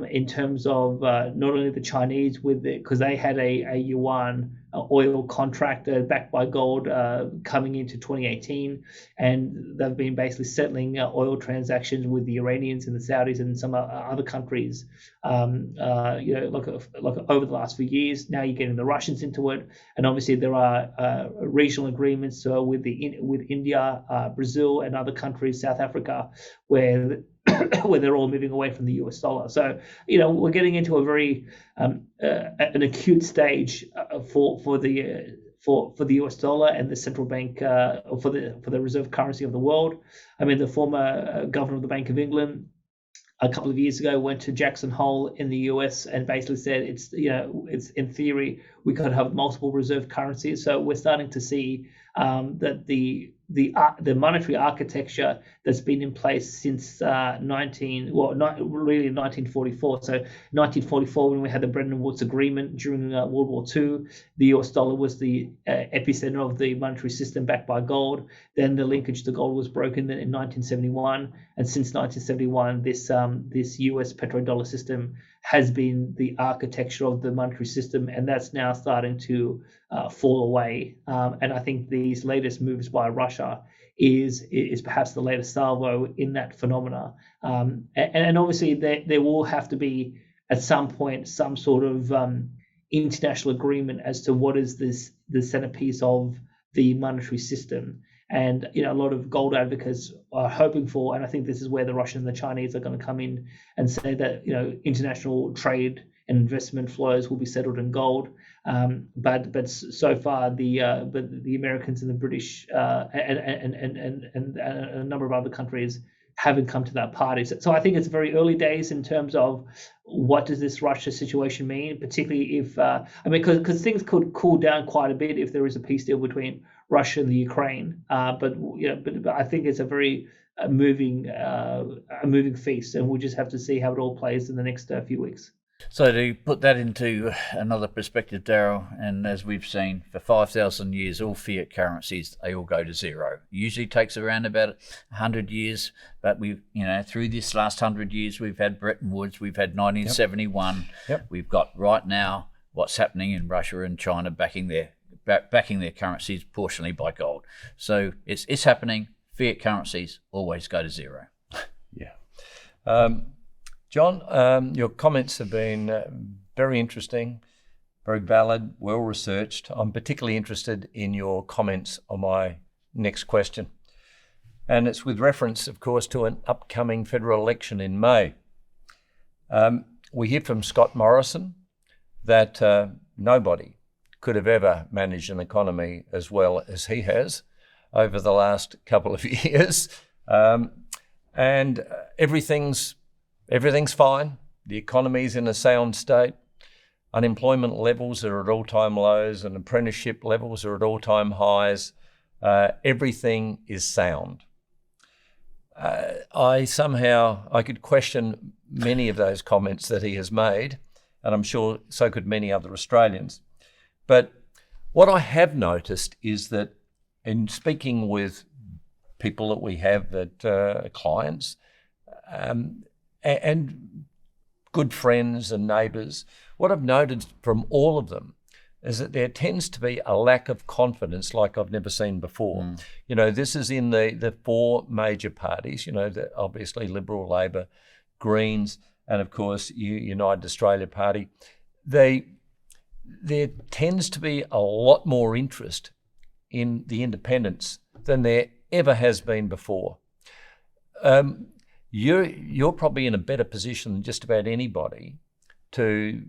in terms of not only the Chinese, because they had a yuan oil contract backed by gold coming into 2018, and they've been basically settling oil transactions with the Iranians and the Saudis and some other countries, like over the last few years. Now you're getting the Russians into it, and obviously there are regional agreements with India, Brazil, and other countries, South Africa, where they're all moving away from the US dollar. So, we're getting into a very an acute stage for for the US dollar and the central bank for the reserve currency of the world. I mean, the former governor of the Bank of England a couple of years ago went to Jackson Hole in the US and basically said it's in theory we could have multiple reserve currencies. So we're starting to see that the monetary architecture that's been in place since 1944. So 1944, when we had the Bretton Woods Agreement during World War II, the US dollar was the epicenter of the monetary system backed by gold. Then the linkage to gold was broken in 1971, and since 1971, this US petrodollar system has been the architecture of the monetary system, and that's now starting to fall away. And I think these latest moves by Russia is perhaps the latest salvo in that phenomena. And obviously there will have to be at some point some sort of international agreement as to what is the centerpiece of the monetary system. And a lot of gold advocates are hoping for, and I think this is where the Russians and the Chinese are going to come in and say that international trade and investment flows will be settled in gold. But so far the Americans and the British and a number of other countries haven't come to that party. So I think it's very early days in terms of what does this Russia situation mean, particularly if because things could cool down quite a bit if there is a peace deal between Russia and the Ukraine. But I think it's a very moving feast, and we'll just have to see how it all plays in the next few weeks. So to put that into another perspective, Darryl, and as we've seen for 5,000 years, all fiat currencies, they all go to zero. It usually takes around about 100 years, but we've, through this last 100 years, we've had Bretton Woods, we've had 1971, We've got right now what's happening in Russia and China backing their currencies portionally by gold. So it's happening. Fiat currencies always go to zero. John, your comments have been very interesting, very valid, well researched. I'm particularly interested in your comments on my next question. And it's with reference, of course, to an upcoming federal election in May. We hear from Scott Morrison that nobody could have ever managed an economy as well as he has over the last couple of years. And everything's fine. The economy's in a sound state. Unemployment levels are at all-time lows and apprenticeship levels are at all-time highs. Everything is sound. I could question many of those comments that he has made, and I'm sure so could many other Australians. But what I have noticed is that in speaking with people that we have that clients, and good friends and neighbours, what I've noted from all of them is that there tends to be a lack of confidence like I've never seen before. This is in the four major parties, obviously Liberal, Labor, Greens, and of course United Australia Party. There tends to be a lot more interest in the independents than there ever has been before. You're probably in a better position than just about anybody to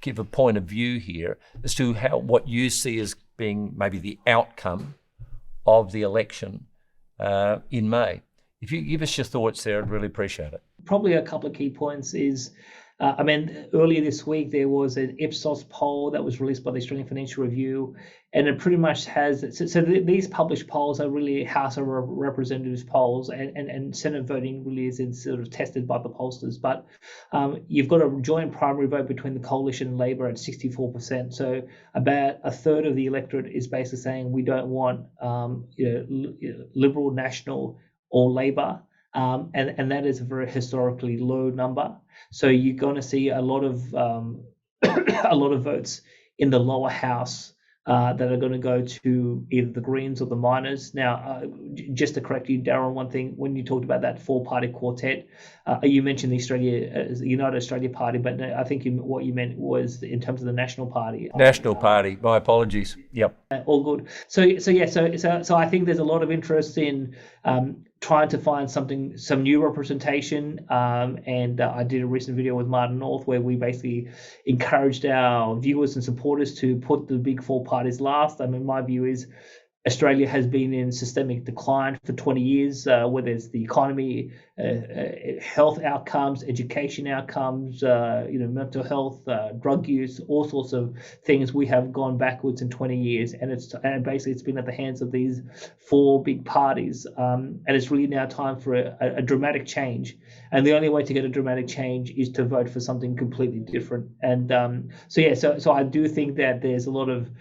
give a point of view here as to what you see as being maybe the outcome of the election in May. If you give us your thoughts there, I'd really appreciate it. Probably a couple of key points is, earlier this week there was an Ipsos poll that was released by the Australian Financial Review, and it pretty much has, these published polls are really House of Representatives polls, and Senate voting really is sort of tested by the pollsters. But you've got a joint primary vote between the Coalition and Labor at 64%. So about a third of the electorate is basically saying we don't want Liberal, National or Labor. And that is a very historically low number. So you're going to see a lot of votes in the lower house that are going to go to either the Greens or the Miners. Now, just to correct you, Darryl, one thing, when you talked about that four-party quartet, you mentioned the United Australia Party, but no, I think what you meant was in terms of the National Party. National Party, my apologies. Yep. All good. So I think there's a lot of interest in trying to find some new representation. And I did a recent video with Martin North where we basically encouraged our viewers and supporters to put the big four parties last. I mean, my view is Australia has been in systemic decline for 20 years, whether it's the economy, health outcomes, education outcomes, mental health, drug use, all sorts of things. We have gone backwards in 20 years, and basically it's been at the hands of these four big parties. And it's really now time for a dramatic change. And the only way to get a dramatic change is to vote for something completely different. And so I do think that there's a lot of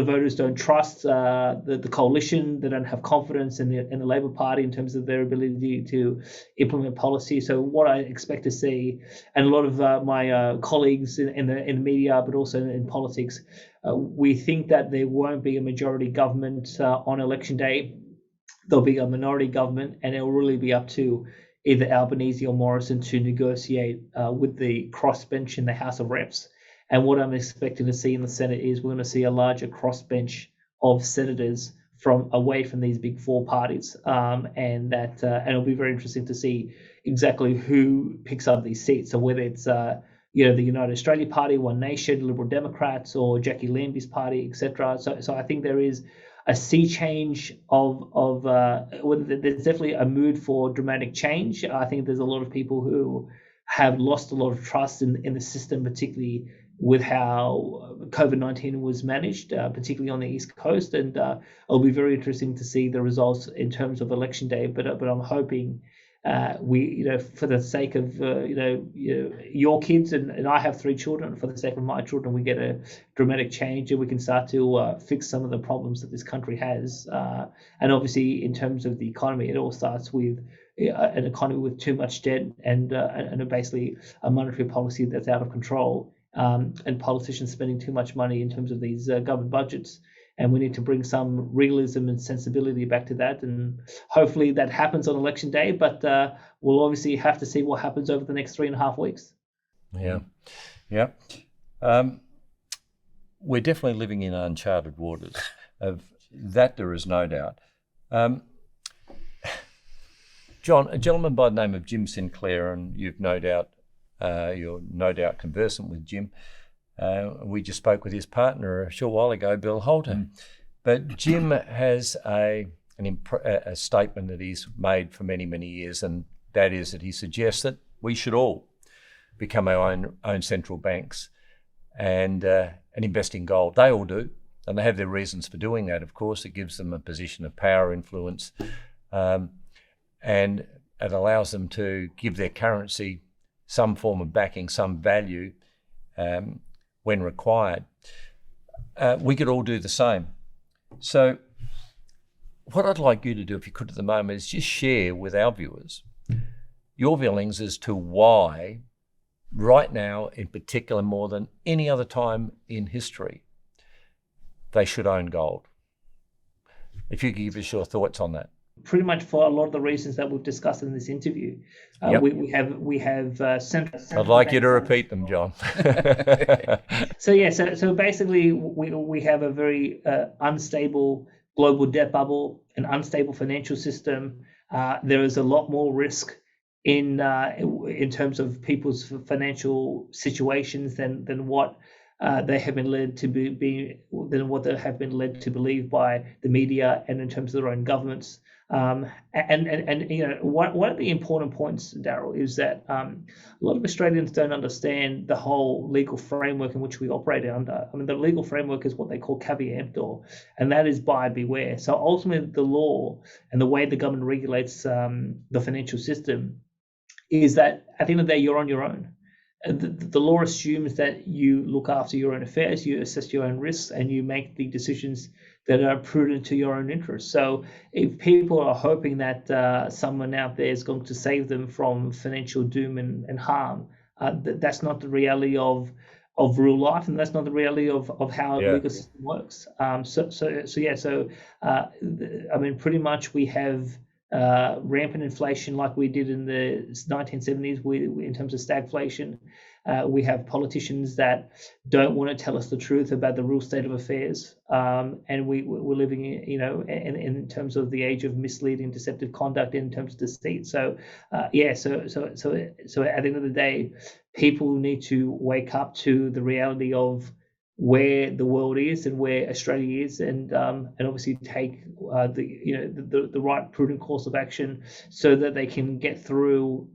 voters don't trust the coalition. They don't have confidence in the Labor Party in terms of their ability to implement policy. So what I expect to see, and a lot of my colleagues in the media, but also in politics, we think that there won't be a majority government on election day. There'll be a minority government, and it'll really be up to either Albanese or Morrison to negotiate with the crossbench in the House of Reps. And what I'm expecting to see in the Senate is we're going to see a larger crossbench of senators from away from these big four parties, and it'll be very interesting to see exactly who picks up these seats. So whether it's the United Australia Party, One Nation, Liberal Democrats, or Jackie Lambie's party, etc. So I think there is a sea change there's definitely a mood for dramatic change. I think there's a lot of people who have lost a lot of trust in the system, particularly with how COVID-19 was managed, particularly on the East Coast. And it'll be very interesting to see the results in terms of election day. But I'm hoping for the sake of your kids, and I have 3 children, for the sake of my children, we get a dramatic change and we can start to fix some of the problems that this country has. And obviously, in terms of the economy, it all starts with an economy with too much debt and basically a monetary policy that's out of control. And politicians spending too much money in terms of these government budgets. And we need to bring some realism and sensibility back to that. And hopefully that happens on election day, but we'll obviously have to see what happens over the next 3.5 weeks. Yeah. We're definitely living in uncharted waters. Of that there is no doubt. John, a gentleman by the name of Jim Sinclair, and you're no doubt conversant with Jim. We just spoke with his partner a short while ago, Bill Holter. But Jim has a statement that he's made for many, many years, and that is that he suggests that we should all become our own central banks and invest in gold. They all do, and they have their reasons for doing that, of course. It gives them a position of power, influence, and it allows them to give their currency some form of backing, some value when required. We could all do the same. So what I'd like you to do, if you could at the moment, is just share with our viewers your feelings as to why right now, in particular, more than any other time in history, they should own gold. If you could give us your thoughts on that. Pretty much for a lot of the reasons that we've discussed in this interview. Yep. We have central I'd like you to repeat them, John. So basically we have a very unstable global debt bubble, an unstable financial system. There is a lot more risk in terms of people's financial situations than what they have been led to than what they have been led to believe by the media and in terms of their own governments. And one of the important points, Darryl, is that a lot of Australians don't understand the whole legal framework in which we operate under. I mean, the legal framework is what they call caveat emptor, and that is buyer beware. So ultimately, the law and the way the government regulates the financial system is that at the end of the day, you're on your own. The law assumes that you look after your own affairs, you assess your own risks, and you make the decisions that are prudent to your own interests. So if people are hoping that someone out there is going to save them from financial doom and harm, that's not the reality of real life, and that's not the reality of how the legal system works. I mean, pretty much we have rampant inflation like we did in the 1970s in terms of stagflation. We have politicians that don't want to tell us the truth about the real state of affairs, and we're living in terms of the age of misleading, deceptive conduct in terms of deceit. So at the end of the day, people need to wake up to the reality of where the world is and where Australia is, and obviously take the right prudent course of action so that they can get through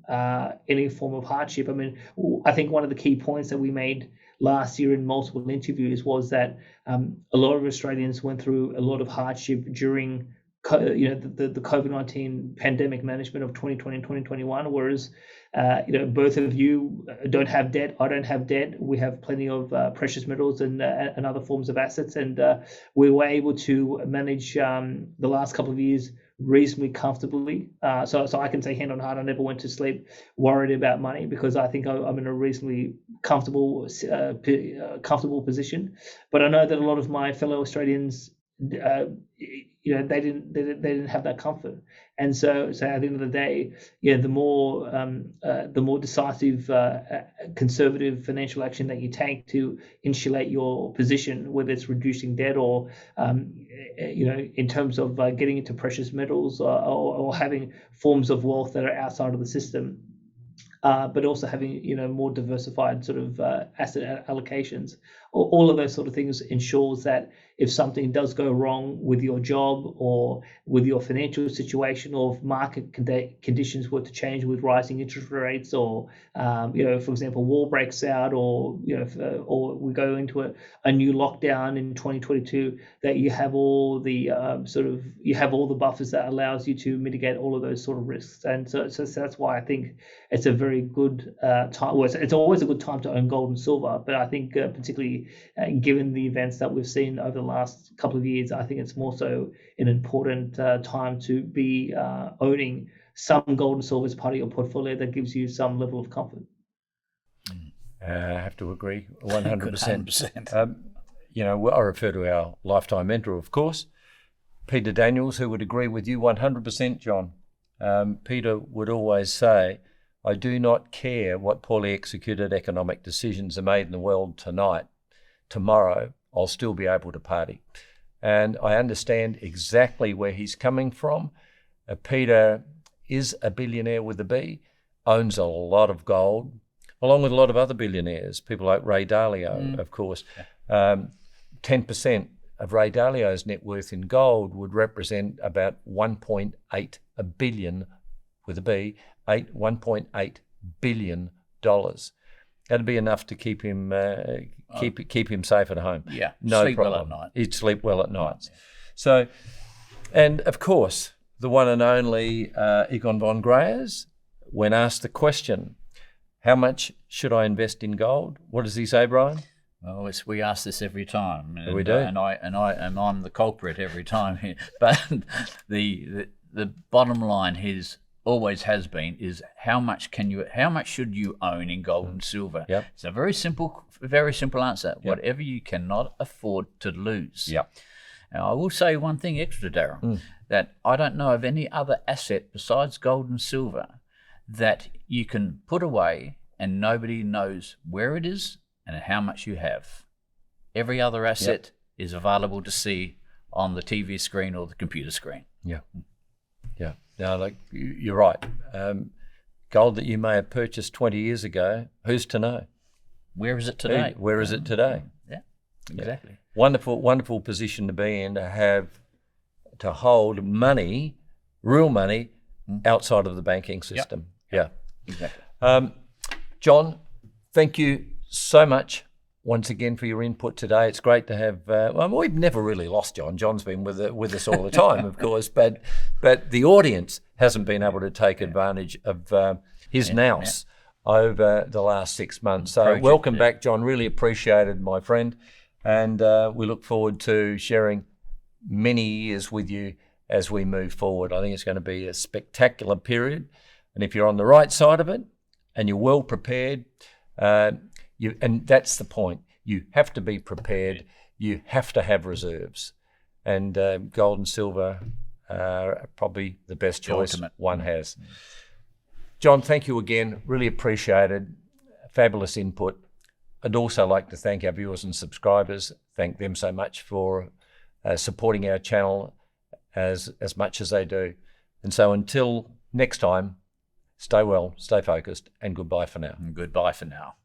any form of hardship. I mean, I think one of the key points that we made last year in multiple interviews was that a lot of Australians went through a lot of hardship during the COVID-19 pandemic management of 2020 and 2021, whereas both of you don't have debt. I don't have debt. We have plenty of precious metals and other forms of assets, and we were able to manage the last couple of years reasonably comfortably. So I can say hand on heart, I never went to sleep worried about money, because I think I'm in a reasonably comfortable position. But I know that a lot of my fellow Australians, they didn't have that comfort, and so at the end of the day, the more decisive conservative financial action that you take to insulate your position, whether it's reducing debt or in terms of getting into precious metals or having forms of wealth that are outside of the system, but also having more diversified sort of asset allocations. All of those sort of things ensures that if something does go wrong with your job or with your financial situation, or if market conditions were to change with rising interest rates, or for example, war breaks out, or or we go into a new lockdown in 2022, that you have all the buffers that allows you to mitigate all of those sort of risks. And so that's why I think it's a very good time. Well, it's always a good time to own gold and silver, but I think particularly given the events that we've seen over the last couple of years, I think it's more so an important time to be owning some gold and silver as part of your portfolio that gives you some level of comfort. I have to agree 100%. 100%. I refer to our lifetime mentor, of course, Peter Daniels, who would agree with you 100%, John. Peter would always say, I do not care what poorly executed economic decisions are made in the world tonight. Tomorrow, I'll still be able to party. And I understand exactly where he's coming from. Peter is a billionaire with a B, owns a lot of gold, along with a lot of other billionaires, people like Ray Dalio, of course. 10% of Ray Dalio's net worth in gold would represent about 1.8 billion, with a B, $1.8 billion. That'd be enough to keep him keep him safe at home. Yeah, no sleep problem. well at night. He'd sleep well at night. Yeah. So, and of course, the one and only Egon von Greyers, when asked the question, how much should I invest in gold? What does he say, Brian? Well, we ask this every time, and, we do, and I'm the culprit every time here. But the bottom line always has been is how much should you own in gold and silver? Yep. It's a very simple answer. Yep. Whatever you cannot afford to lose. Yep. Now, I will say one thing extra, Darryl, that I don't know of any other asset besides gold and silver that you can put away and nobody knows where it is and how much you have. Every other asset is available to see on the TV screen or the computer screen. Yeah. Yeah. Now, like you're right. Gold that you may have purchased 20 years ago, who's to know? Where is it today? Where is it today? Yeah, exactly. Wonderful, wonderful position to be in, to hold money, real money, outside of the banking system. Yep. Yeah, exactly. John, thank you so much once again for your input today. It's great to have. We've never really lost John. John's been with us all the time, of course, but the audience hasn't been able to take advantage of his nous over the last 6 months. So welcome back, John. Really appreciated, my friend, and we look forward to sharing many years with you as we move forward. I think it's going to be a spectacular period, and if you're on the right side of it and you're well prepared. And that's the point. You have to be prepared. You have to have reserves. And gold and silver are probably the best choice one has. John, thank you again. Really appreciated. fabulous input. I'd also like to thank our viewers and subscribers. Thank them so much for supporting our channel as much as they do. And so until next time, stay well, stay focused, and goodbye for now. And goodbye for now.